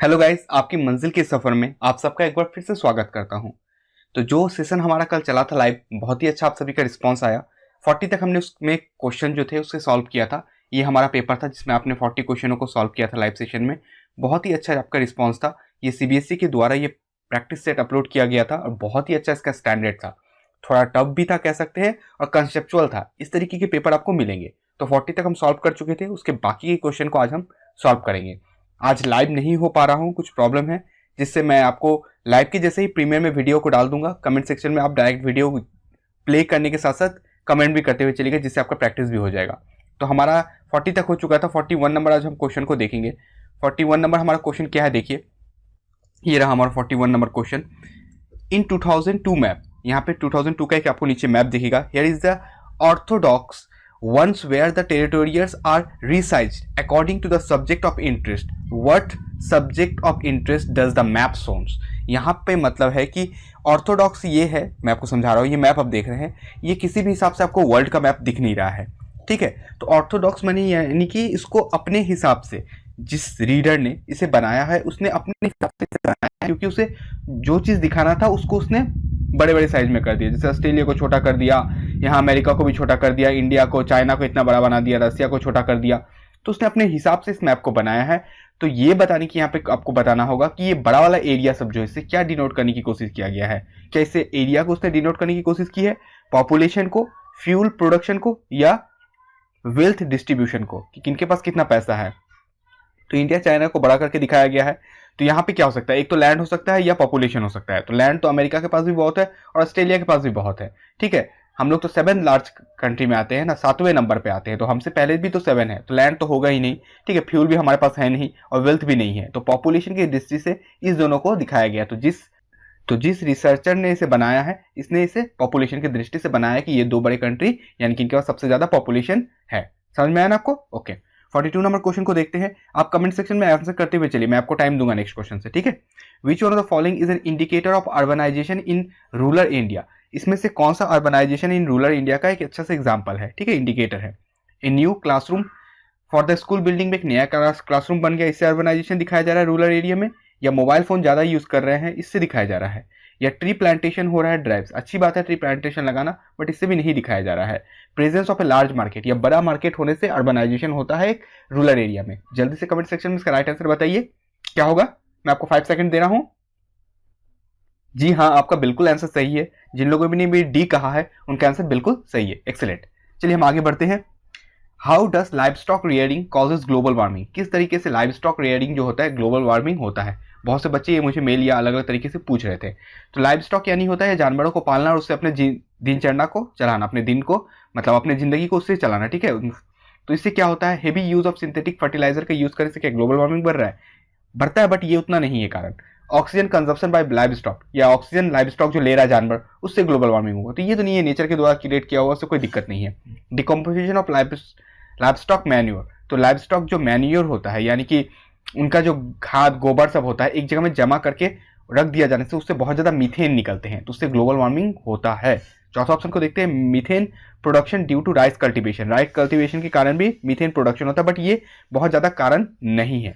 Hello guys, आपकी मंजिल के सफर में आप सबका एक बार फिर से स्वागत करता हूं। तो जो सेशन हमारा कल चला था लाइव, बहुत ही अच्छा आप सभी का रिस्पांस आया। 40 तक हमने उसमें क्वेश्चन जो थे उससे सॉल्व किया था। ये हमारा पेपर था जिसमें आपने 40 क्वेश्चनों को सॉल्व किया था लाइव सेशन में। बहुत ही अच्छा आपका रिस्पॉन्स था। ये सीबीएसई के द्वारा ये प्रैक्टिस सेट अपलोड किया गया था और बहुत ही अच्छा इसका स्टैंडर्ड था। थोड़ा टफ भी था कह सकते हैं और कंसेप्चुअल था। इस तरीके के पेपर आपको मिलेंगे। तो 40 तक हम सॉल्व कर चुके थे, उसके बाकी के क्वेश्चन को आज हम सॉल्व करेंगे। आज लाइव नहीं हो पा रहा हूँ, कुछ प्रॉब्लम है, जिससे मैं आपको लाइव के जैसे ही प्रीमियर में वीडियो को डाल दूंगा। कमेंट सेक्शन में आप डायरेक्ट वीडियो प्ले करने के साथ साथ कमेंट भी करते हुए चलिएगा, जिससे आपका प्रैक्टिस भी हो जाएगा। तो हमारा 40 तक हो चुका था। 41 नंबर आज हम क्वेश्चन को देखेंगे। 41 नंबर हमारा क्वेश्चन क्या है, देखिए ये रहा हमारा 41 नंबर क्वेश्चन। इन 2002 मैप, यहाँ पे 2002 का एक आपको नीचे मैप दिखेगा। Here is the Orthodox once where the territories are resized according to the subject of interest. What subject of interest does the map shows? यहाँ पे मतलब है कि ऑर्थोडॉक्स ये है, मैं आपको समझा रहा हूँ। ये मैप आप देख रहे हैं, ये किसी भी हिसाब से आपको वर्ल्ड का मैप दिख नहीं रहा है, ठीक है। तो ऑर्थोडॉक्स माने यानी कि इसको अपने हिसाब से, जिस रीडर ने इसे बनाया है उसने अपने हिसाब से बनाया है, क्योंकि उसे जो चीज़ दिखाना था उसको उसने बड़े बड़े साइज में कर दिया। जैसे ऑस्ट्रेलिया को छोटा कर दिया, यहाँ अमेरिका को भी छोटा कर दिया, इंडिया को, चाइना को इतना बड़ा बना दिया, रसिया को छोटा कर दिया। तो उसने अपने हिसाब से इस मैप को बनाया है। तो ये बताने की यहाँ पे आपको बताना होगा कि ये बड़ा वाला एरिया सब जो है इससे क्या डिनोट करने की कोशिश किया गया है। क्या इससे एरिया को उसने डिनोट करने की कोशिश की है, पॉपुलेशन को, फ्यूल प्रोडक्शन को, या वेल्थ डिस्ट्रीब्यूशन को, कि किनके पास कितना पैसा है। तो इंडिया चाइना को बड़ा करके दिखाया गया है। तो यहाँ पे क्या हो सकता है, एक तो लैंड हो सकता है या पॉपुलेशन हो सकता है। तो लैंड तो अमेरिका के पास भी बहुत है और ऑस्ट्रेलिया के पास भी बहुत है, ठीक है। हम लोग तो 7 लार्ज कंट्री में आते हैं ना, 7वें नंबर पे आते हैं। तो हमसे पहले भी तो 7 है, तो लैंड तो होगा ही नहीं, ठीक है। फ्यूल भी हमारे पास है नहीं और वेल्थ भी नहीं है। तो पॉपुलेशन की दृष्टि से इस दोनों को दिखाया गया। तो जिस रिसर्चर ने इसे बनाया है, इसने इसे पॉपुलेशन की दृष्टि से बनाया कि ये दो बड़े कंट्री यानी कि इनके पास सबसे ज्यादा पॉपुलेशन है। समझ में आया ना आपको? ओके। 42 नंबर क्वेश्चन को देखते हैं। आप कमेंट सेक्शन में आंसर करते हुए चलिए, मैं आपको टाइम दूंगा नेक्स्ट क्वेश्चन से, ठीक है। Which one of the following is an indicator of urbanisation in rural India? इसमें से कौन सा अर्बनाइजेशन इन रूरल इंडिया का एक अच्छा सा एग्जाम्पल है, ठीक है, इंडिकेटर है। A new classroom for the school building में एक नया क्लासरूम बन गया, इससे अर्बनाइजेशन दिखाया जा रहा है रूरल एरिया में। या मोबाइल फोन ज्यादा यूज कर रहे हैं, इससे दिखाया जा रहा है। या ट्री प्लांटेशन हो रहा है ड्राइव्स, अच्छी बात है ट्री प्लांटेशन लगाना, बट इससे भी नहीं दिखाया जा रहा है। Presence of a large market, या बड़ा मार्केट होने से अर्बनाइजेशन होता है एक रूरल एरिया में। जल्दी से कमेंट सेक्शन में इसका राइट आंसर बताइए क्या होगा। मैं आपको 5 सेकंड दे रहा हूं। जी हाँ, आपका बिल्कुल आंसर सही है। जिन लोगों ने भी डी कहा है उनका आंसर बिल्कुल सही है। एक्सेलेंट। चलिए हम आगे बढ़ते हैं। How does live stock rearing causes global warming? किस तरीके से लाइव स्टॉक रियरिंग जो होता है ग्लोबल वार्मिंग होता है? बहुत से बच्चे ये मुझे मेल या अलग अलग तरीके से पूछ रहे थे। तो लाइव स्टॉक यानी होता है जानवरों को पालना और उससे अपने दिनचर्या को चलाना, अपने दिन को, मतलब अपने जिंदगी को उससे चलाना, ठीक है। तो इससे क्या होता है, heavy use of synthetic fertiliser का यूज करने से क्या ग्लोबल वार्मिंग बढ़ रहा है? बढ़ता है, बट ये उतना नहीं है कारण। Oxygen consumption by livestock, या ऑक्सीजन लाइव स्टॉक जो ले रहा है जानवर, उससे ग्लोबल वार्मिंग होगा। तो ये तो नहीं है, नेचर के द्वारा क्रिएट किया हुआ, उससे कोई दिक्कत नहीं है। Decomposition of live stock manure, तो लाइव स्टॉक जो मैन्योर होता है यानी कि उनका जो खाद गोबर सब होता है एक जगह में जमा करके रख दिया जाने से उससे बहुत ज्यादा मीथेन निकलते हैं, तो उससे ग्लोबल वार्मिंग होता है। चौथा ऑप्शन को देखते हैं। Methane production due to rice cultivation, rice cultivation के कारण भी मीथेन प्रोडक्शन होता है, बट ये बहुत ज्यादा कारण नहीं है।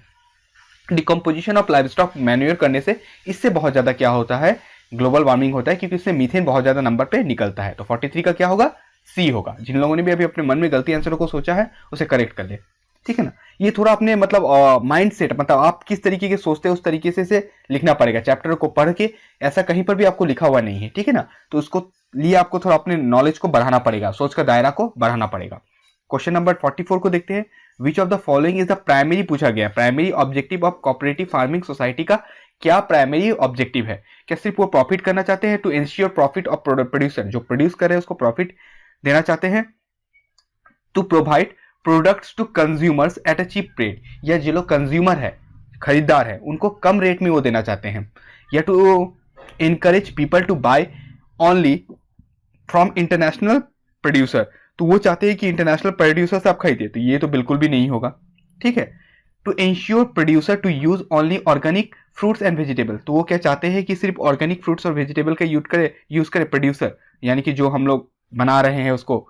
Decomposition of live stock manure करने से इससे बहुत ज्यादा क्या होता है, ग्लोबल वार्मिंग होता है, क्योंकि इससे मीथेन बहुत ज्यादा नंबर पे निकलता है। तो 43 का क्या होगा, सी होगा। जिन लोगों ने भी अभी अपने मन में गलती आंसरों को सोचा है उसे करेक्ट कर ले, ठीक है ना। ये थोड़ा अपने मतलब माइंड सेट, मतलब आप किस तरीके के सोचते हैं उस तरीके से इसे लिखना पड़ेगा। चैप्टर को पढ़ के ऐसा कहीं पर भी आपको लिखा हुआ नहीं है, ठीक है ना। तो उसको लिए आपको थोड़ा अपने नॉलेज को बढ़ाना पड़ेगा, सोच का दायरा को बढ़ाना पड़ेगा। क्वेश्चन नंबर 44 को देखते हैं। विच of the following is the primary, पूछा गया primary objective of cooperative farming society का क्या प्राइमरी ऑब्जेक्टिव है? क्या सिर्फ वो प्रॉफिट करना चाहते हैं, to ensure profit of producer, जो प्रोड्यूस कर रहे हैं उसको प्रॉफिट देना चाहते हैं, to provide products to consumers at a cheap rate, या जो लोग कंज्यूमर है, खरीदार है, उनको कम रेट में वो देना चाहते हैं, या to encourage people to buy only from international producer, तो वो चाहते हैं कि इंटरनेशनल प्रोड्यूसर से आप खरीदे। तो ये तो बिल्कुल भी नहीं होगा, ठीक है। To ensure producer to use only organic fruits and vegetable, तो वो क्या चाहते हैं कि सिर्फ ऑर्गेनिक फ्रूट्स और वेजिटेबल का यूज करे प्रोड्यूसर, यानी कि जो हम लोग बना रहे हैं उसको।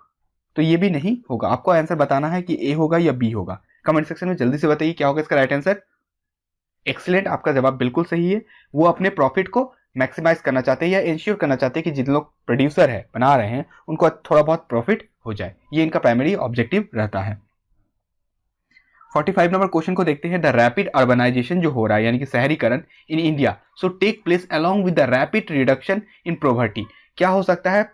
तो ये भी नहीं होगा। आपको आंसर बताना है कि ए होगा या बी होगा। कमेंट सेक्शन में जल्दी से बताइए क्या होगा इसका राइट आंसर। एक्सीलेंट, आपका जवाब बिल्कुल सही है। वो अपने प्रॉफिट को मैक्सिमाइज करना चाहते हैं या इंश्योर करना चाहते हैं कि जिन लोग प्रोड्यूसर है, बना रहे हैं, उनको थोड़ा बहुत प्रॉफिट हो जाए। ये इनका प्राइमरी ऑब्जेक्टिव रहता है। 45 नंबर क्वेश्चन को देखते हैं। द रैपिड अर्बनाइजेशन जो हो रहा है यानी कि शहरीकरण in India so take place along with the rapid reduction in poverty. क्या हो सकता है?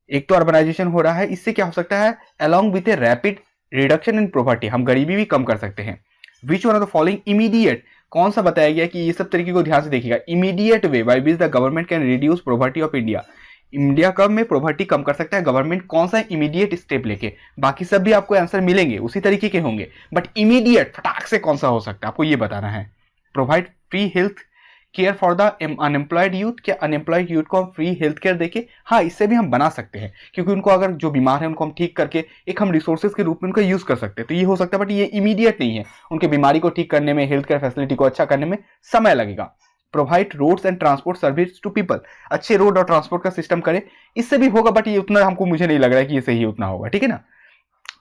एक तो अर्बनाइजेशन हो रहा है, इससे क्या हो सकता है? Along with a rapid reduction in poverty, हम गरीबी भी कम कर सकते हैं। विच one of the following immediate, कौन सा बताया गया कि ये सब तरीके को ध्यान से देखिएगा। Immediate way by which the government can reduce poverty of India. India कब में पॉवर्टी कम कर सकता है गवर्नमेंट, कौन सा इमीडिएट स्टेप लेके? बाकी सब भी आपको आंसर मिलेंगे, उसी तरीके के होंगे, बट इमीडिएट फटाक से कौन सा हो सकता है आपको ये बताना है। Provide free health care for the unemployed youth. क्या अनएम्प्लॉयड यूथ को हम फ्री हेल्थ केयर देके? हाँ, इससे भी हम बना सकते हैं, क्योंकि उनको अगर जो बीमार है उनको हम ठीक करके एक हम रिसोर्सेज के रूप में उनका यूज कर सकते हैं। तो ये हो सकता है, बट ये इमीडिएट नहीं है। उनके बीमारी को ठीक करने में, हेल्थ केयर फैसिलिटी को अच्छा करने में समय लगेगा। Provide roads and transport service to people, अच्छे रोड और ट्रांसपोर्ट का सिस्टम करे, इससे भी होगा, बट ये उतना हमको मुझे नहीं लग रहा है कि ये सही उतना होगा, ठीक है ना।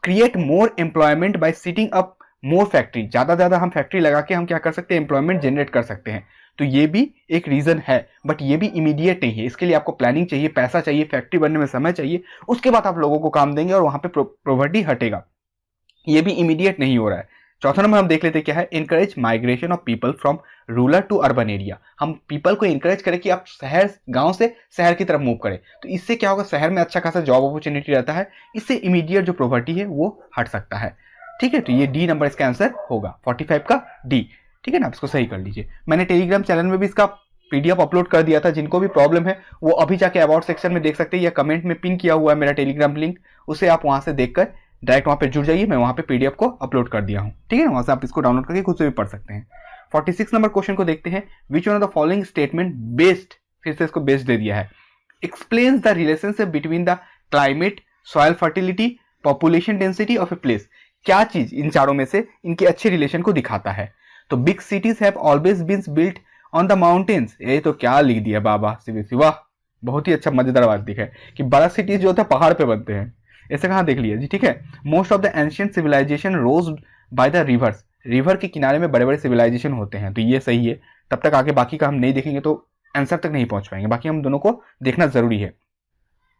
Create more employment bye sitting up more factory, ज्यादा हम फैक्ट्री लगा के हम क्या कर सकते हैं? एम्प्लॉयमेंट जनरेट कर सकते हैं। तो ये भी एक रीजन है, बट ये भी इमीडिएट नहीं है। इसके लिए आपको प्लानिंग चाहिए, पैसा चाहिए, फैक्ट्री बनने में समय चाहिए, उसके बाद आप लोगों को काम देंगे और वहां पे पॉवर्टी हटेगा। ये भी इमीडिएट नहीं हो रहा है। चौथा नंबर हम देख लेते क्या है। Encourage migration of people from rural to urban area, हम पीपल को इनकरेज करें कि आप शहर, गांव से शहर की तरफ मूव करें। तो इससे क्या होगा? शहर में अच्छा खासा जॉब अपॉर्चुनिटी रहता है, इससे इमीडिएट जो पॉवर्टी है वो हट सकता है, ठीक है। तो ये डी नंबर इसका आंसर होगा, 45 का डी, ठीक है ना। आप इसको सही कर लीजिए। मैंने टेलीग्राम चैनल में भी इसका पीडीएफ अपलोड कर दिया था, जिनको भी प्रॉब्लम है वो अभी जाके अबाउट सेक्शन में देख सकते हैं, या कमेंट में पिन किया हुआ है मेरा टेलीग्राम लिंक, उसे आप वहां से देखकर डायरेक्ट वहां पे जुड़ जाइए। मैं वहां पे पीडीएफ को अपलोड कर दिया हूं, ठीक है ना। वहां से आप इसको डाउनलोड करके खुद से भी पढ़ सकते हैं। 46 नंबर क्वेश्चन को देखते हैं। विच one of the following statement based, फिर से इसको बेस्ड दे दिया है, explains the relationship between the climate, soil fertility, population density of a place. क्या चीज इन चारों में से इनके अच्छे रिलेशन को दिखाता है? तो big cities have always been built on the mountains. ये तो क्या लिख दिया बाबा सीबीएसई, वाह, बहुत ही अच्छा मजेदार बात दिखा है कि बड़ा सिटीज जो होता है पहाड़ पे बनते हैं। ऐसे कहाँ देख लिया जी, ठीक है। Most of the ancient civilisation rose by the rivers, river के किनारे में बड़े बड़े सिविलाइजेशन होते हैं, तो ये सही है। तब तक आगे बाकी का हम नहीं देखेंगे तो आंसर तक नहीं पहुंच पाएंगे, बाकी हम दोनों को देखना जरूरी है।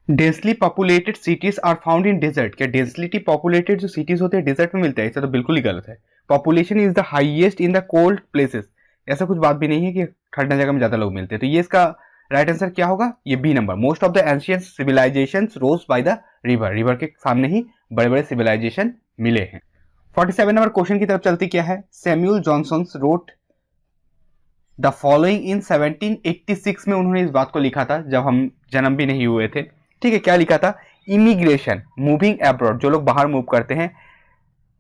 Densely populated cities are found in desert. क्या डेंसली पॉपुलेटेड जो सिटीज होते हैं डेजर्ट में मिलते हैं? ऐसा तो बिल्कुल ही गलत है। Population is the highest in the cold places, ऐसा कुछ बात भी नहीं है कि ठंडा जगह में ज्यादा लोग मिलते हैं। तो ये इसका राइट आंसर क्या होगा? ये B number. Most of the ancient civilisations rose by the river, river के सामने ही बड़े बड़े सिविलाइजेशन मिले हैं। 47 नंबर क्वेश्चन की तरफ चलती क्या है। Samuel Johnson wrote the following in 1786 में उन्होंने इस बात को लिखा था जब हम जन्म भी नहीं हुए थे, ठीक है। क्या लिखा था? इमिग्रेशन, मूविंग अब्रॉड, जो लोग बाहर मूव करते हैं,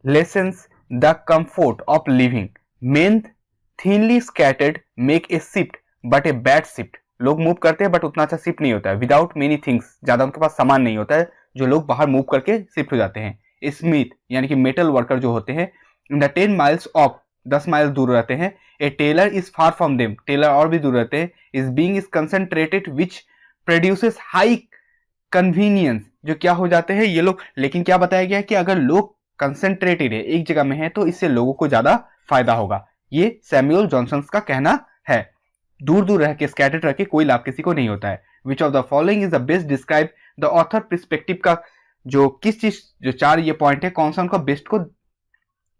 lessons the comfort of living, main thinly scattered make a shift but a bad shift, लोग मूव करते हैं बट उतना अच्छा शिफ्ट नहीं होता है। विदाउट मेनी थिंग्स, ज्यादा उनके पास सामान नहीं होता है जो लोग बाहर मूव करके शिफ्ट हो जाते हैं। स्मिथ यानी कि मेटल वर्कर जो होते हैं, in the 10 miles of, 10 mile दूर रहते हैं। A tailor is far from them, tailor और भी दूर रहते हैं। Is being is concentrated which produces high convenience, जो क्या हो जाते हैं ये लोग। लेकिन क्या बताया गया है कि अगर लोग कंसंट्रेटेड है, एक जगह में है, तो इससे लोगों को ज्यादा फायदा होगा। ये सैमुअल जॉनसन का कहना है। दूर दूर रह के, स्कैटर्ड रह के कोई लाभ किसी को नहीं होता है। Which of the following is the best describe the author perspective का जो किस चीज, जो चार ये पॉइंट है, कौन सा उनका बेस्ट को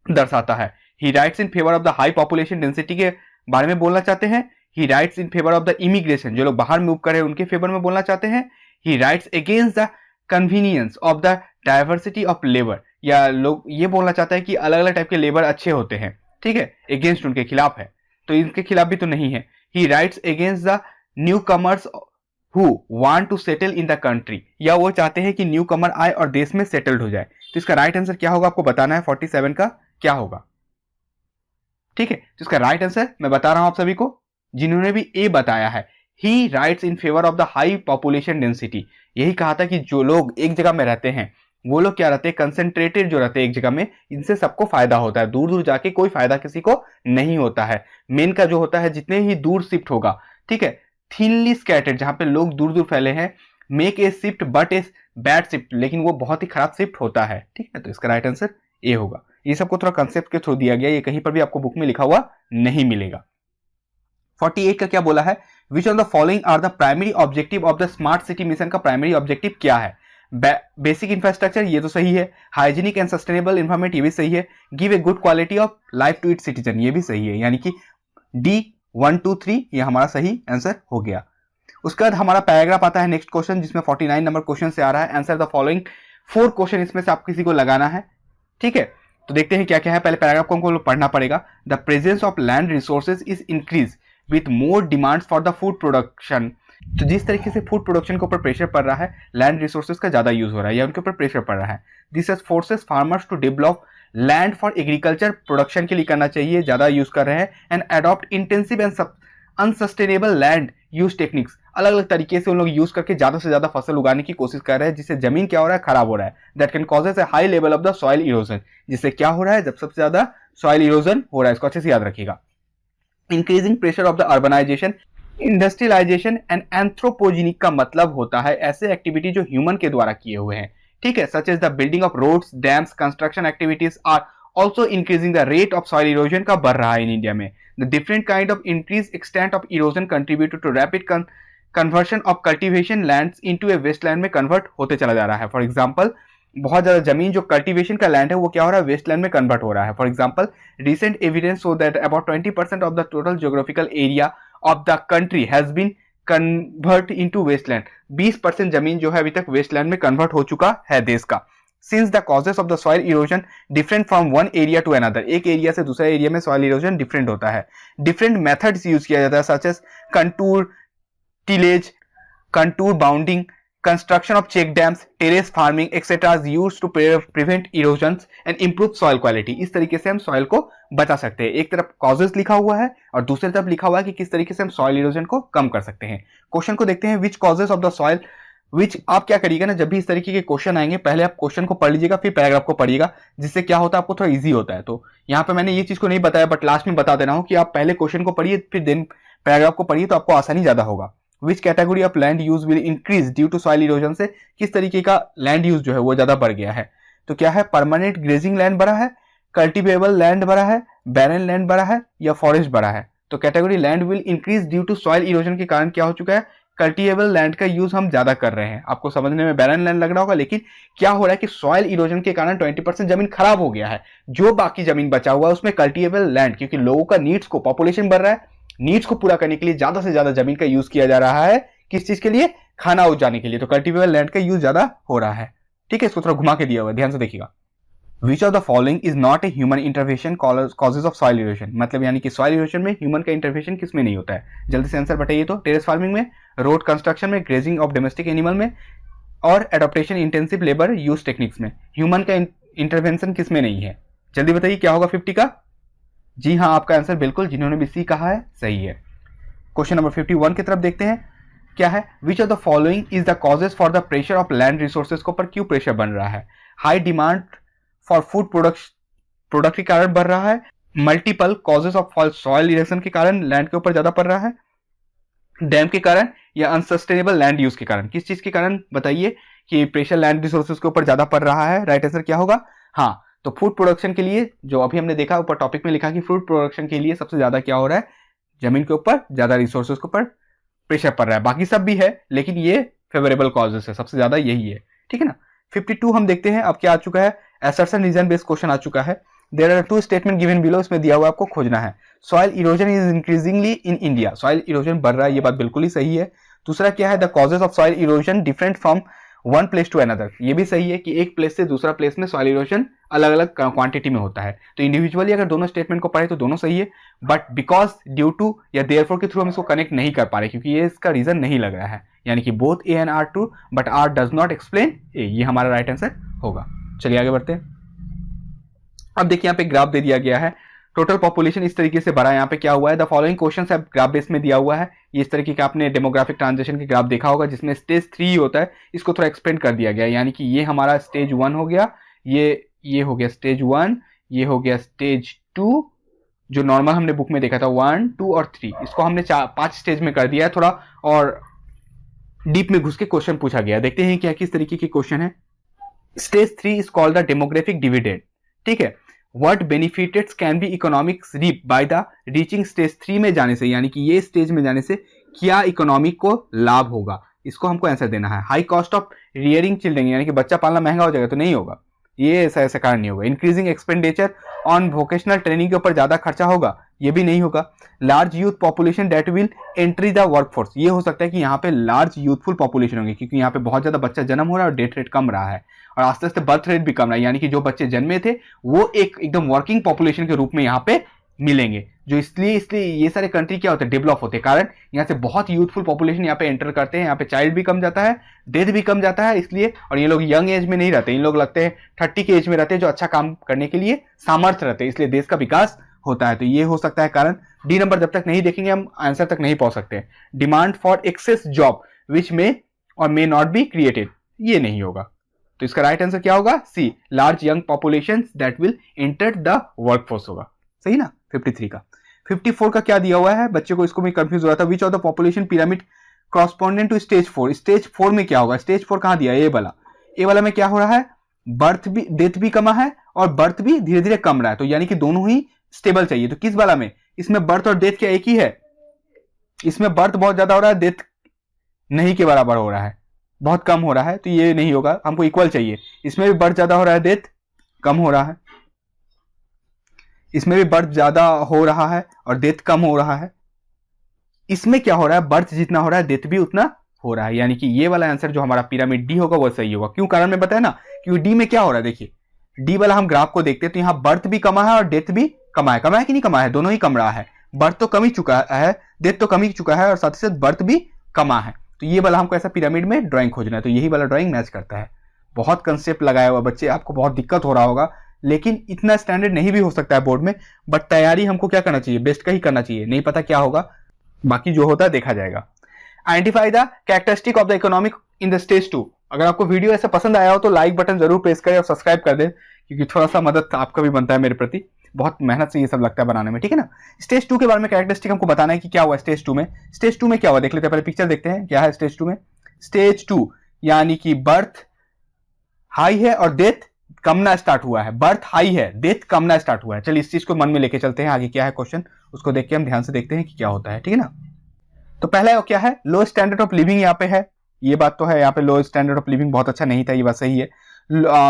दर्शाता है। He rights in favour of the high population density के बारे में बोलना चाहते हैं। ही rights in favour of the immigration, जो लोग बाहर मूव कर रहे हैं उनके फेवर में बोलना चाहते हैं। ही rights against the convenience of the diversity of labour, या लोग ये बोलना चाहता है कि अलग अलग टाइप के लेबर अच्छे होते हैं, ठीक है। अगेंस्ट उनके खिलाफ है, तो इनके खिलाफ भी तो नहीं है। He rights against the newcomers who want to settle in the country, या वो चाहते हैं कि न्यू कमर आए और देश में सेटल्ड हो जाए। तो इसका राइट आंसर क्या होगा आपको बताना है। 47 का क्या होगा, ठीक है। तो इसका राइट आंसर मैं बता रहा हूं आप सभी को, जिन्होंने भी ए बताया है। He rights in favour of the high population density, यही कहा था कि जो लोग एक जगह में रहते हैं वो लोग क्या रहते हैं, कंसेंट्रेटेड जो रहते हैं एक जगह में, इनसे सबको फायदा होता है। दूर दूर जाके कोई फायदा किसी को नहीं होता है। मेन का जो होता है, जितने ही दूर शिफ्ट होगा, ठीक है। थिनली स्कैटर्ड, जहां पे लोग दूर दूर फैले हैं। Make a shift but a bad shift, लेकिन वो बहुत ही खराब शिफ्ट होता है, ठीक है। तो इसका राइट आंसर ए होगा। ये सबको थोड़ा कंसेप्ट के थ्रू दिया गया, ये कहीं पर भी आपको बुक में लिखा हुआ नहीं मिलेगा। 48 का क्या बोला है, which of the following are the primary objective of the smart city mission का प्राइमरी ऑब्जेक्टिव क्या है। बेसिक इंफ्रास्ट्रक्चर, ये तो सही है। हाइजीनिक एंड सस्टेनेबल इन्वायरमेंट, ये भी सही है। Give a good quality of life to its citizen, ये भी सही है। यानी कि डी 1 2 3 ये हमारा सही आंसर हो गया। उसके बाद हमारा पैराग्राफ आता है नेक्स्ट क्वेश्चन, जिसमें 49 नंबर क्वेश्चन से आ रहा है, आंसर द फॉलोइंग 4 क्वेश्चन, इसमें से आप किसी को लगाना है। ठीक है, तो देखते हैं क्या क्या है। पहले पैराग्राफ को हमको पढ़ना पड़ेगा। The presence of land resources is increase with more demands for the food production. तो जिस तरीके से फूड प्रोडक्शन के ऊपर प्रेशर पड़ रहा है, लैंड रिसोर्सेज का ज्यादा यूज हो रहा है या उनके ऊपर प्रेशर पड़ रहा है। This has forces farmers to develop land for agriculture, production के लिए करना चाहिए, ज्यादा यूज कर रहे हैं। And adopt intensive and unsustainable land use techniques, अलग अलग तरीके से उन लोग यूज करके ज्यादा से ज्यादा फसल उगाने की कोशिश कर रहे हैं, जिससे जमीन क्या हो रहा है, खराब हो रहा है। That can causes A high level of the soil erosion, जिससे क्या हो रहा है, जब सबसे ज्यादा सॉइल इरोजन हो रहा है। इसको अच्छे से याद रखिएगा। Increasing pressure of the urbanisation, industrialisation and anthropogenic का मतलब होता है ऐसे एक्टिविटी जो ह्यूमन के द्वारा किए हुए हैं। ठीक है, such as the building of roads, dams, construction activities are also increasing the rate of soil erosion का बढ़ रहा है इन इंडिया में। The different kind of increase extent of erosion contribute to rapid conversion of cultivation lands into a wasteland में convert होते चला जा रहा है। फॉर एग्जांपल, बहुत ज्यादा जमीन जो कल्टीवेशन का लैंड है वो क्या हो रहा है, वेस्टलैंड में कन्वर्ट हो रहा है। For example, recent evidence show that about 20% of the total geographical area of the country has been convert into wasteland. 20% जमीन जो है अभी तक वेस्टलैंड में कन्वर्ट हो चुका है देश का। Since the causes of the soil erosion different from one area to another, एक एरिया से दूसरे एरिया में सॉइल इरोजन डिफरेंट होता है। डिफरेंट मेथड्स यूज किया जाता है, such as contour tillage, contour bounding, construction of check dams, terrace farming etcetera used to prevent erosions and improve soil quality. इस तरीके से हम सॉइल को बचा सकते हैं। एक तरफ कॉजेस लिखा हुआ है और दूसरी तरफ लिखा हुआ है कि किस तरीके से हम सॉइल इरोजन को कम कर सकते हैं। क्वेश्चन को देखते हैं, which causes of the soil, which आप क्या करिएगा ना, जब भी इस तरीके के क्वेश्चन आएंगे पहले आप क्वेश्चन को पढ़ लीजिएगा, फिर पैराग्राफ को पढ़िएगा, जिससे क्या होता है आपको थोड़ा इजी होता है। तो यहाँ पे मैंने ये चीज को नहीं बताया, बट लास्ट में बता दे रहा हूँ कि आप पहले क्वेश्चन को पढ़िए फिर देन पैराग्राफ को पढ़िए, तो आपको आसानी ज्यादा होगा। Which category of land use will increase due to soil erosion, से किस तरीके का लैंड यूज जो है वो ज्यादा बढ़ गया है। तो क्या है, परमानेंट ग्रेजिंग लैंड बढ़ा है, कल्टिवेबल लैंड बढ़ा है, बैरन लैंड बढ़ा है, या फॉरेस्ट बढ़ा है। तो category land will increase due to soil erosion के कारण क्या हो चुका है, कल्टिवेबल लैंड का यूज हम ज्यादा कर रहे हैं। आपको समझने में बैरन लैंड लग रहा होगा, लेकिन क्या हो रहा है कि सॉइल इरोजन के कारण 20% जमीन खराब हो गया है। जो बाकी जमीन बचा हुआ है उसमें कल्टिवेबल लैंड, क्योंकि लोगों का नीड्स को, पॉपुलेशन बढ़ रहा है, नीड्स को पूरा करने के लिए ज्यादा से ज्यादा जमीन का यूज किया जा रहा है। किस चीज के लिए, खाना उगाने के लिए। तो कल्टिवेबल लैंड का यूज ज्यादा हो रहा है। ठीक है, इसको थोड़ा घुमा के दिया हुआ है, ध्यान से देखिएगा। विच of the following is not a human intervention causes of soil erosion, मतलब यानी कि सॉइल इरोजन में ह्यूमन का इंटरवेंशन किसमें नहीं होता है। जल्दी से आंसर बताइए। तो टेरेस फार्मिंग में, रोड कंस्ट्रक्शन में, ग्रेजिंग ऑफ डोमेस्टिक एनिमल में, और adaptation intensive labour use techniques में। ह्यूमन का इंटरवेंशन किसमें नहीं है, जल्दी बताइए क्या होगा 50 का। जी हाँ, आपका आंसर बिल्कुल, जिन्होंने भी सी कहा है सही है। क्वेश्चन नंबर 51 की तरफ देखते हैं, क्या है, which of the following is the causes for the pressure of land resources को पर क्यों प्रेशर बन रहा है। High demand for food product के कारण बढ़ रहा है, multiple causes of soil erosion के कारण लैंड के ऊपर ज्यादा पड़ रहा है, डैम के कारण, या अनसस्टेनेबल लैंड यूज के कारण। किस चीज के कारण बताइए कि प्रेशर लैंड रिसोर्सेज के ऊपर ज्यादा पड़ रहा है। राइट आंसर क्या होगा, हाँ, तो फूड प्रोडक्शन के लिए, जो अभी हमने देखा ऊपर टॉपिक में लिखा कि फूड प्रोडक्शन के लिए सबसे ज्यादा क्या हो रहा है, जमीन के ऊपर ज्यादा रिसोर्सेज के ऊपर प्रेशर पड़ रहा है। बाकी सब भी है, लेकिन ये फेवरेबल कॉजेस है, सबसे ज्यादा यही है। ठीक है ना। 52 हम देखते हैं, अब क्या आ चुका है, असर्शन रीजन बेस्ड क्वेश्चन आ चुका है। There are two statement given below, इसमें दिया हुआ आपको खोजना है। Soil erosion is increasingly in India, soil erosion बढ़ रहा है, ये बात बिल्कुल ही सही है। दूसरा क्या है, the causes of soil erosion different from one place to another, ये भी सही है कि एक प्लेस से दूसरा प्लेस में सॉइल इरोजन अलग अलग क्वांटिटी में होता है। तो इंडिविजुअली अगर दोनों स्टेटमेंट को पढ़े तो दोनों सही है, बट बिकॉज, ड्यू टू या देयरफॉर के थ्रू हम इसको कनेक्ट नहीं कर पा रहे, क्योंकि ये इसका रीजन नहीं लग रहा है। यानी कि both A and R true, but R does not explain A, ये हमारा राइट आंसर होगा। चलिए आगे बढ़ते हैं। अब देखिए यहाँ पे ग्राफ दे दिया गया है, टोटल पॉपुलेशन इस तरीके से बढ़ा है। यहाँ पे क्या हुआ है, द फॉलोइंग क्वेश्चन है ग्राफ बेस में दिया हुआ है। ये इस तरीके का आपने डेमोग्राफिक ट्रांजिशन के ग्राफ देखा होगा, जिसमें स्टेज 3 होता है, इसको थोड़ा एक्सपेंड कर दिया गया है। यानी कि ये हमारा स्टेज 1 हो गया, ये हो गया स्टेज 1, ये हो गया स्टेज 2, जो नॉर्मल हमने बुक में देखा था 1, 2 और 3, इसको हमने 5 स्टेज में कर दिया है। थोड़ा और डीप में घुस के क्वेश्चन पूछा गया। देखते हैं क्या किस तरीके के क्वेश्चन है। Stage 3 is called the demographic dividend. ठीक है, what benefits can be economics reap by the reaching stage 3 में जाने से, यानी कि ये स्टेज में जाने से क्या इकोनॉमिक को लाभ होगा, इसको हमको आंसर देना है। High cost of rearing children, यानी कि बच्चा पालना महंगा हो जाएगा, तो नहीं होगा, ये ऐसा कारण नहीं होगा। Increasing expenditure on vocational training के ऊपर ज्यादा खर्चा होगा, ये भी नहीं होगा। Large youth population that will entry the workforce, ये हो सकता है कि यहाँ पे लार्ज यूथफुल पॉपुलेशन होगी, क्योंकि यहाँ पे बहुत ज्यादा बच्चा जन्म हो रहा है और डेथ रेट कम रहा है, और आस्ते आस्ते बर्थ रेट भी कम रहा है, यानी कि जो बच्चे जन्मे थे वो एक एकदम वर्किंग पॉपुलेशन के रूप में यहाँ पे मिलेंगे, जो इसलिए ये सारे कंट्री क्या होते हैं, डेवलप होते हैं, कारण यहाँ से बहुत यूथफुल पॉपुलेशन यहाँ पे एंटर करते हैं, यहाँ पे चाइल्ड भी कम जाता है, डेथ भी कम जाता है, इसलिए। और ये लोग यंग एज में नहीं रहते, इन लोग लगते हैं 30 के एज में रहते हैं, जो अच्छा काम करने के लिए सामर्थ्य रहते हैं, इसलिए देश का विकास होता है। तो ये हो सकता है कारण। डी नंबर जब तक नहीं देखेंगे हम आंसर तक नहीं पहुंच सकते। Demand for excess job which में और मे नॉट बी क्रिएटेड, ये नहीं होगा, तो इसका राइट आंसर क्या होगा, C, large young population that will enter the workforce होगा, सही ना। 53 का। 54 का क्या दिया हुआ है, बच्चे को इसको भी कंफ्यूज हो रहा था। Which of the population pyramid correspondent to stage 4, stage 4 में क्या होगा, स्टेज 4 कहां दिया है, ए वाला में क्या हो रहा है, बर्थ भी, डेथ भी कमा है और बर्थ भी धीरे धीरे कम रहा है, तो यानी कि दोनों ही स्टेबल चाहिए। तो किस वाला में, इसमें बर्थ और डेथ क्या एक ही है, इसमें बर्थ बहुत ज्यादा हो रहा है, डेथ नहीं के बराबर हो रहा है, बहुत कम हो रहा है, तो ये नहीं होगा, हमको इक्वल चाहिए। इसमें भी बर्थ ज्यादा हो रहा है, डेथ कम हो रहा है, इसमें भी बर्थ ज्यादा हो रहा है और डेथ कम हो रहा है। इसमें क्या हो रहा है, बर्थ जितना हो रहा है डेथ भी उतना हो रहा है, यानी कि ये वाला आंसर जो हमारा पिरामिड डी होगा वो सही होगा। क्यों, कारण में बताया ना, क्योंकि डी में क्या हो रहा है, देखिए डी वाला हम ग्राफ को देखते हैं तो यहाँ बर्थ भी कमा है और डेथ भी कमा है कि नहीं कमा है, दोनों ही कम रहा है, बर्थ तो कम ही चुका है, डेथ तो कम ही चुका है और साथ ही साथ बर्थ भी कमा है। तो ये वाला हमको ऐसा पिरामिड में ड्राइंग खोजना है, तो यही वाला ड्राइंग मैच करता है। बहुत कंसेप्ट लगाया हुआ बच्चे, आपको बहुत दिक्कत हो रहा होगा, लेकिन इतना स्टैंडर्ड नहीं भी हो सकता है बोर्ड में, बट तैयारी हमको क्या करना चाहिए, बेस्ट का ही करना चाहिए, नहीं पता क्या होगा, बाकी जो होता है देखा जाएगा। Identify the characteristic of the economic in the stage 2। अगर आपको वीडियो ऐसा पसंद आया हो तो लाइक बटन जरूर प्रेस करें और सब्सक्राइब कर दें, क्योंकि थोड़ा सा मदद आपका भी बनता है मेरे प्रति, बहुत मेहनत से ये सब लगता है बनाने में, ठीक है ना। स्टेज 2 के बारे में कैरेक्टरिस्टिक हमको बताना है कि क्या हुआ स्टेज 2 में। स्टेज 2 में क्या हुआ देख लेते हैं, पहले पिक्चर देखते हैं क्या है स्टेज 2 में। स्टेज 2 यानी कि बर्थ हाई है और डेथ कमना स्टार्ट हुआ है, बर्थ हाई है, डेथ कमना स्टार्ट हुआ है। चलिए इस चीज को मन में लेके चलते हैं, आगे क्या है क्वेश्चन उसको देख के हम ध्यान से देखते हैं कि क्या होता है, ठीक है ना। तो पहला क्या है, लो स्टैंडर्ड ऑफ लिविंग यहाँ पे है, ये बात तो है, यहाँ पे लो स्टैंडर्ड ऑफ लिविंग बहुत अच्छा नहीं था, ये बात सही है।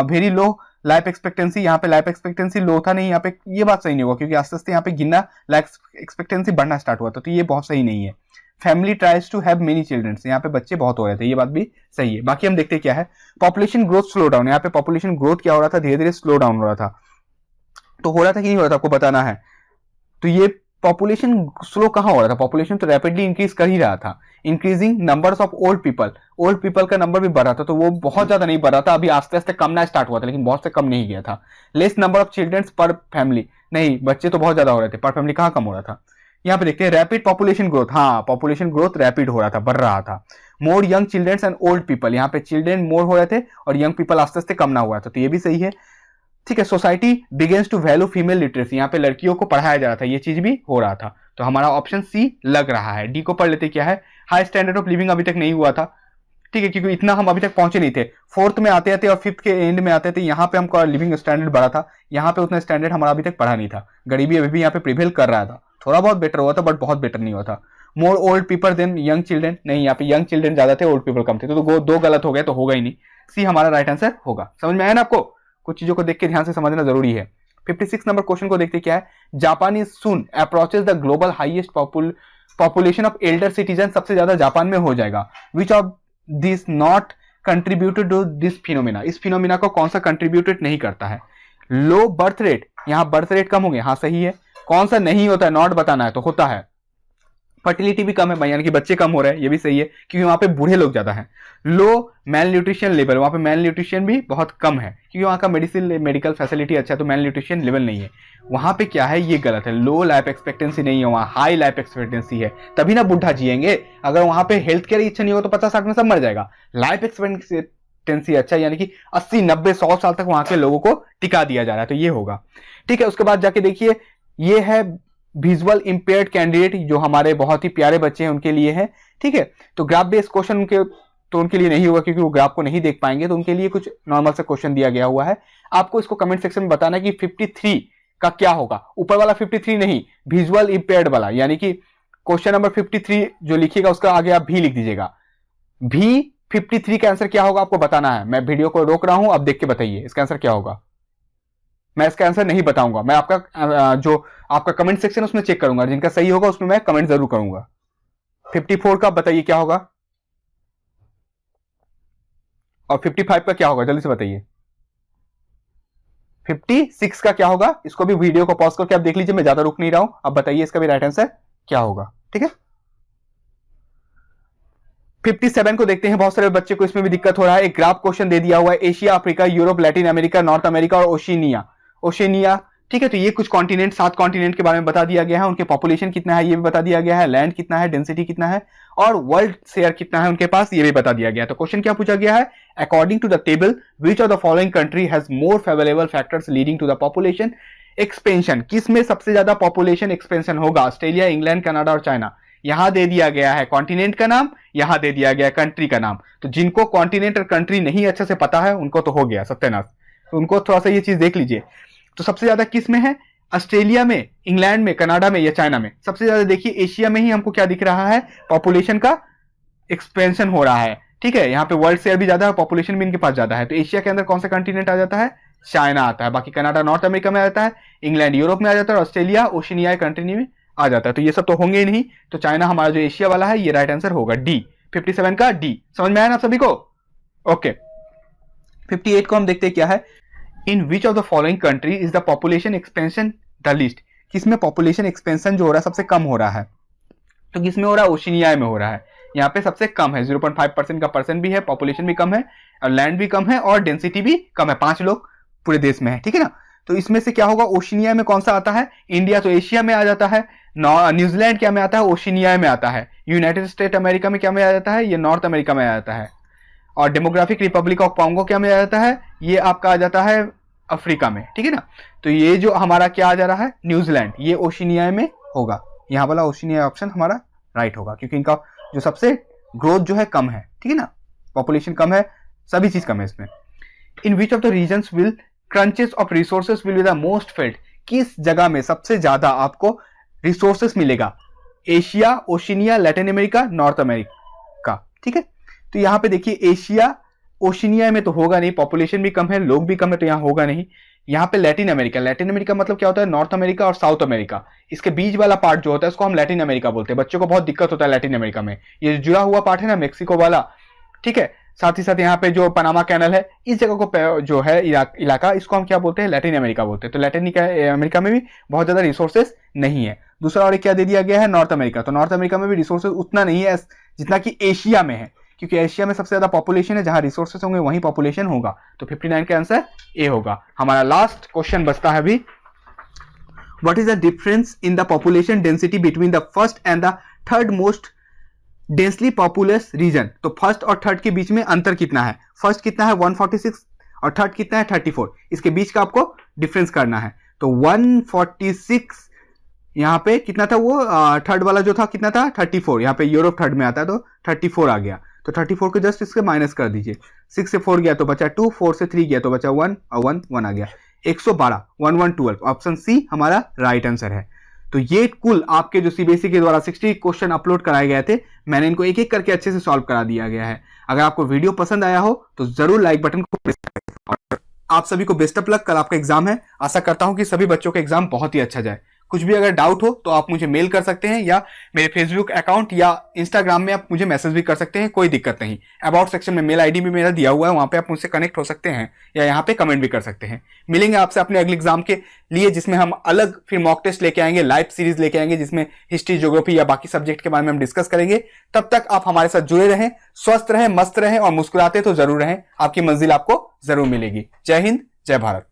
वेरी लो लाइफ एक्सपेक्टेंसी, यहाँ पे लाइफ एक्सपेक्टेंसी लो था नहीं, यहाँ पे ये बात सही नहीं होगा, क्योंकि आस्ते आस्ते यहाँ पे गिनना लाइफ एक्सपेक्टेंसी बढ़ना स्टार्ट हुआ था, तो ये बहुत सही नहीं है। Family tries to have many children, यहाँ पे बच्चे बहुत हो रहे थे, ये बात भी सही है। बाकी हम देखते हैं क्या है, पॉपुलेशन ग्रोथ स्लो डाउन, यहाँ पे पॉपुलेशन ग्रोथ क्या हो रहा था, धीरे धीरे स्लो डाउन हो रहा था, तो हो रहा था कि नहीं हो रहा था आपको बताना है। तो ये पॉपुलेशन स्लो कहां हो रहा था, पॉपुलेशन तो रैपिडली इंक्रीज कर ही रहा था। Increasing numbers of old people का नंबर भी बढ़ रहा था, तो वो बहुत ज्यादा नहीं बढ़ रहा था, अभी आस्ते आस्ते कमना स्टार्ट हुआ था, लेकिन बहुत से कम नहीं गया था। लेस नंबर ऑफ चिल्ड्रंस पर फैमिली, नहीं बच्चे तो बहुत ज्यादा हो रहे थे, पर फैमिली कहां कम हो रहा था। यहाँ पे देखते हैं रैपिड पॉपुलेशन ग्रोथ, हाँ पॉपुलेशन ग्रोथ रैपिड हो रहा था, बढ़ रहा था। मोर young children's and old people, यहाँ पे चिल्ड्रन मोर हो रहे थे और यंग पीपल आस्ते आस्ते कम ना हुआ था, तो ये भी सही है, ठीक है। Society begins to value female literacy, यहाँ पे लड़कियों को पढ़ाया जा रहा था, ये चीज भी हो रहा था, तो हमारा ऑप्शन सी लग रहा है। डी को पढ़ लेते क्या है, हाई स्टैंडर्ड ऑफ लिविंग अभी तक नहीं हुआ था, ठीक है, क्योंकि इतना हम अभी तक पहुंचे नहीं थे। फोर्थ में आते आते और फिफ्थ के एंड में आते थे, यहाँ पे हमको लिविंग स्टैंडर्ड बढ़ा था, यहाँ पे उतना स्टैंडर्ड हमारा अभी तक पढ़ा नहीं था, गरीबी अभी भी यहाँ पे प्रिवेल कर रहा था, थोड़ा बहुत बेटर हुआ था बट बहुत बेटर नहीं हुआ था। More old people than young children, नहीं यहाँ पे यंग चिल्ड्रन ज्यादा थे, ओल्ड पीपल कम थे, तो दो गलत हो गए, तो होगा ही नहीं, सी हमारा राइट आंसर होगा। समझ में आया ना आपको, कुछ चीजों को देख के ध्यान से समझना जरूरी है। 56 नंबर क्वेश्चन को देखते क्या है, Japan is soon approaches the global highest population of elder citizen, सबसे ज्यादा जापान में हो जाएगा। Which of this not contributed to this phenomena, इस फिनोमिना को कौन सा कंट्रीब्यूटेड नहीं करता है। लो बर्थ रेट, यहाँ बर्थ रेट कम हो गया, हाँ सही है। कौन सा नहीं होता है, नॉट बताना है, तो होता है फर्टिलिटी भी कम है, यानी कि बच्चे कम हो रहे हैं, ये भी सही है, क्योंकि वहां पे बूढ़े लोग ज्यादा हैं। लो मेल न्यूट्रिशन लेवल, वहां पे मेल न्यूट्रिशन भी बहुत कम है, क्योंकि वहां का मेडिकल फैसिलिटी अच्छा है, तो मेल न्यूट्रिशन लेवल नहीं है। वहां पे क्या है, ये गलत है, लो लाइफ एक्सपेक्टेंसी नहीं है, वहां हाई लाइफ एक्सपेक्टेंसी है, तभी ना बुढ़ा जिएंगे। अगर वहां पे हेल्थ केयर अच्छा नहीं होगा तो 50 साल में सब मर जाएगा। लाइफ एक्सपेक्टेंसी अच्छा, यानी कि 80 90 100 साल तक वहां के लोगों को टिका दिया जा रहा है, तो ये होगा, ठीक है। उसके बाद जाके देखिए, ये है विजुअल इंपेयर्ड कैंडिडेट, जो हमारे बहुत ही प्यारे बच्चे हैं उनके लिए है, ठीक है। तो ग्राफ बेस्ड क्वेश्चन उनके तो उनके लिए नहीं होगा क्योंकि वो ग्राफ को नहीं देख पाएंगे, तो उनके लिए कुछ नॉर्मल सा क्वेश्चन दिया गया हुआ है। आपको इसको कमेंट सेक्शन में बताना है कि 53 का क्या होगा। ऊपर वाला 53 नहीं, विजुअल इंपेयर्ड वाला, यानी कि क्वेश्चन नंबर 53 जो लिखिएगा उसका आगे आप भी लिख दीजिएगा। भी 53 का आंसर क्या होगा आपको बताना है। मैं वीडियो को रोक रहा हूं, अब देख के बताइए इसका आंसर क्या होगा। मैं इसका आंसर नहीं बताऊंगा, मैं आपका जो आपका कमेंट सेक्शन उसमें चेक करूंगा, जिनका सही होगा उसमें मैं कमेंट जरूर करूंगा। 54 का बताइए क्या होगा, और 55 का क्या होगा, जल्दी से बताइए। 56 का क्या होगा, इसको भी वीडियो को पॉज करके आप देख लीजिए, मैं ज्यादा रुक नहीं रहा हूं। अब बताइए इसका भी राइट आंसर क्या होगा, ठीक है। 57 को देखते हैं, बहुत सारे बच्चे को इसमें भी दिक्कत हो रहा है। एक ग्राफ क्वेश्चन दे दिया हुआ है, Asia, Africa, Europe, Latin America, North America और ओशिनिया, ठीक है। तो ये कुछ कॉन्टिनेंट, 7 कॉन्टिनेंट के बारे में बता दिया गया है। उनके पॉपुलेशन कितना है ये भी बता दिया गया है, लैंड कितना है, डेंसिटी कितना है, और वर्ल्ड शेयर कितना है उनके पास, ये भी बता दिया गया है। तो क्वेश्चन क्या पूछा गया है, according to the table which of the following country has more favourable factors leading to the population expansion. किसमें सबसे ज्यादा पॉपुलेशन एक्सपेंशन होगा, ऑस्ट्रेलिया, इंग्लैंड, कनाडा और चाइना। यहां दे दिया गया है कॉन्टिनेंट का नाम, यहां दे दिया गया है कंट्री का नाम। तो जिनको कॉन्टिनेंट और कंट्री नहीं अच्छे से पता है उनको तो हो गया सत्यानाश, तो उनको थोड़ा सा ये चीज देख लीजिए। तो सबसे ज्यादा किस में है, ऑस्ट्रेलिया में, इंग्लैंड में, कनाडा में या चाइना में। सबसे ज्यादा देखिए एशिया में ही हमको क्या दिख रहा है, पॉपुलेशन का एक्सपेंशन हो रहा है, ठीक है। यहाँ पे वर्ल्ड शेयर भी ज्यादा है, पॉपुलेशन भी इनके पास ज्यादा है। तो एशिया के अंदर कौन सा कॉन्टिनेंट आ जाता है, चाइना आता है। बाकी कनाडा नॉर्थ अमेरिका में आ जाता है, इंग्लैंड यूरोप में आ जाता है, और ऑस्ट्रेलिया ओशिनिया कंट्री में आ जाता है। तो ये सब तो होंगे ही नहीं, तो चाइना हमारा जो एशिया वाला है ये राइट आंसर होगा डी, 57 का डी। समझ में आया ना आप सभी को, ओके। 58 को हम देखते हैं क्या है, in which of the following country is the population expansion the least. किसमें पॉपुलेशन एक्सपेंशन जो हो रहा है सबसे कम हो रहा है, तो किसमें हो रहा है, ओशिनिया में हो रहा है। यहाँ पे सबसे कम है, 0.5% का परसेंट भी है, पॉपुलेशन भी कम है, और लैंड भी कम है, और डेंसिटी भी कम है, 5 लोग पूरे देश में है, ठीक है ना। तो इसमें से क्या होगा, ओशिनिया में कौन सा आता है, इंडिया तो एशिया में आ जाता है, न्यूजीलैंड क्या में आता है, ओशिनिया में आता है, यूनाइटेड स्टेट अमेरिका में क्या में आ जाता है, ये नॉर्थ अमेरिका में आ जाता है, और डेमोग्राफिक रिपब्लिक ऑफ कॉन्गो क्या में आ जाता है, ये आपका आ जाता है अफ्रीका में, ठीक है ना। तो ये जो हमारा क्या आ जा रहा है, न्यूजीलैंड, ये ओशिनिया में होगा। यहाँ वाला ओशिनिया ऑप्शन हमारा राइट होगा, क्योंकि इनका जो सबसे ग्रोथ जो है कम है, ठीक है ना, पॉपुलेशन कम है, सभी चीज कम है इसमें। In which of the regions will crunches of resources will be the most felt. किस जगह में सबसे ज्यादा आपको रिसोर्सेस मिलेगा, Asia, Oceania, Latin America, North America, ठीक है। तो यहाँ पे देखिए एशिया, ओशिनिया में तो होगा नहीं, पॉपुलेशन भी कम है, लोग भी कम है, तो यहाँ होगा नहीं। यहाँ पे लैटिन अमेरिका, लैटिन अमेरिका मतलब क्या होता है, नॉर्थ अमेरिका और साउथ अमेरिका, इसके बीच वाला पार्ट जो होता है उसको हम लैटिन अमेरिका बोलते हैं। बच्चों को बहुत दिक्कत होता है लैटिन अमेरिका में, ये जुड़ा हुआ पार्ट है ना मेक्सिको वाला, ठीक है। साथ ही साथ यहाँ पे जो पनामा कैनल है, इस जगह को जो है इलाका, इसको हम क्या बोलते हैं, लैटिन अमेरिका बोलते हैं। तो लैटिन अमेरिका में भी बहुत ज्यादा रिसोर्सेस नहीं है। दूसरा और क्या दे दिया गया है, नॉर्थ अमेरिका, तो नॉर्थ अमेरिका में भी रिसोर्सेज उतना नहीं है जितना कि एशिया में है, क्योंकि एशिया में सबसे ज्यादा पॉपुलेशन है, जहां रिसोर्सेस होंगे वहीं पॉपुलेशन होगा। तो 59 का आंसर ए होगा। हमारा लास्ट क्वेश्चन बचता है अभी, what is the difference in the population density between the first and the third most densely populous region. तो फर्स्ट और थर्ड के बीच में अंतर कितना है, फर्स्ट कितना है 146 और थर्ड कितना है 34, इसके बीच का आपको डिफरेंस करना है। तो 146 यहाँ पे कितना था, वो थर्ड वाला जो था कितना था 34, यहाँ पे यूरोप थर्ड में आता है तो 34 आ गया। तो 34 को जस्ट इसके माइनस कर दीजिए, 6 से 4 गया तो बचा 2, 4 से 3 गया तो बचा 1 और 1 आ गया, 112, 1112। ऑप्शन सी हमारा राइट आंसर है। तो ये कुल आपके जो सीबीएसई के द्वारा 60 क्वेश्चन अपलोड कराए गए थे, मैंने इनको एक एक करके अच्छे से सॉल्व करा दिया गया है। अगर आपको वीडियो पसंद आया हो तो जरूर लाइक बटन को प्रेस करें। और आप सभी को बेस्ट ऑफ लक, कल आपका एग्जाम है, आशा करता हूं कि सभी बच्चों का एग्जाम बहुत ही अच्छा जाए। कुछ भी अगर डाउट हो तो आप मुझे मेल कर सकते हैं, या मेरे फेसबुक अकाउंट या इंस्टाग्राम में आप मुझे मैसेज भी कर सकते हैं, कोई दिक्कत नहीं। अबाउट सेक्शन में मेल आईडी भी मेरा दिया हुआ है, वहां पे आप मुझसे कनेक्ट हो सकते हैं, या यहाँ पे कमेंट भी कर सकते हैं। मिलेंगे आपसे अपने अगले एग्जाम के लिए, जिसमें हम अलग फिर मॉक टेस्ट लेके आएंगे, लाइव सीरीज लेके आएंगे, जिसमें हिस्ट्री, ज्योग्राफी या बाकी सब्जेक्ट के बारे में हम डिस्कस करेंगे। तब तक आप हमारे साथ जुड़े रहें, स्वस्थ रहें, मस्त रहें और मुस्कुराते तो जरूर रहें। आपकी मंजिल आपको जरूर मिलेगी। जय हिंद, जय भारत।